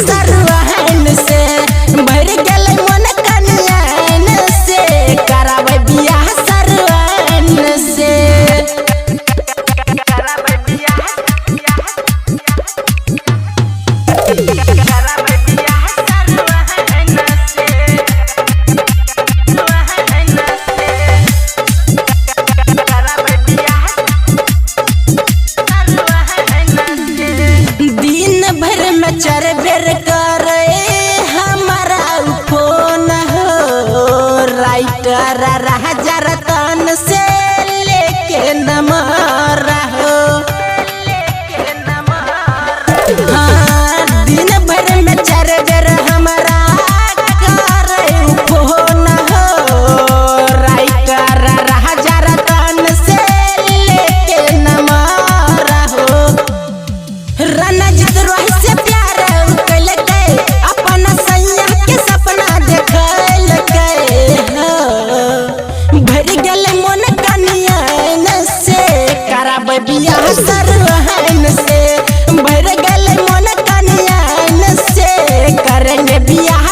सरवहन से भर गेल मन कनियन से करावे बियाह सरवहन से चार बेर करे हमारा फोन हो राइटर राजा रतन से लेके नंबर हो हाँ दिन भर में चार बेर हमारा करे फोन हो राइटर राजा रतन से लेके नंबर हो रणजीत रोहित से बियाह सरवहन से भर गेल मन कनियन से करेंगे बियाह।